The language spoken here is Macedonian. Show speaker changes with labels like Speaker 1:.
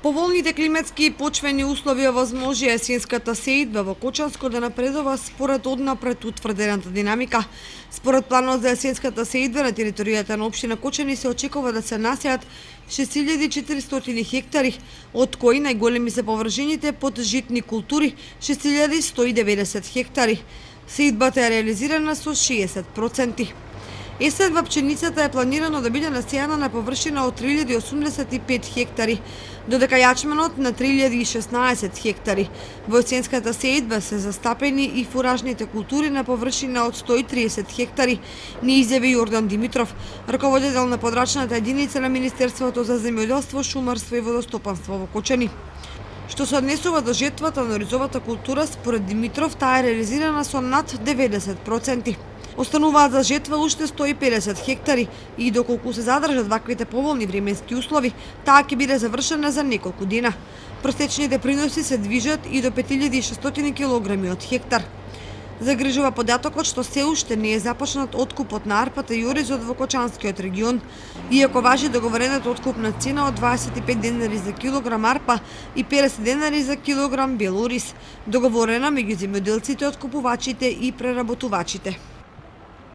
Speaker 1: Поволните климатски и почвени услови овозможија есенската сеидба во Кочанско да напредува според однапред утврдената динамика. Според планот за есенската сеидба на територијата на општина Кочани се очекува да се насеат 6400 хектари, од кои најголеми се површините под житни култури 6190 хектари. Сеидбата е реализирана со 60%. Есен пченицата е планирано да биде насејана на површина од 3085 хектари, додека јачменот на 3016 хектари. Во есенската сеидба се застапени и фуражните култури на површина од 130 хектари, ни изјави Јордан Димитров, раководител на подрачната единица на Министерството за земјоделство, шумарство и водостопанство во Кочани. Што се однесува до жетвата на оризовата култура, според Димитров, таа е реализирана со над 90%. Остануваат за жетва уште 150 хектари и доколку се задржат ваквите поволни временски услови, таа ќе биде завршена за неколку дена. Просечните приноси се движат и до 5600 килограми од хектар. Загрижува податокот што се уште не е започнат откупот на арпата и оризот во Кочанскиот регион, иако важи договорената откупна цена од 25 денари за килограм арпа и 50 денари за килограм бел ориз, договорена меѓу земјоделците, откупувачите и преработувачите.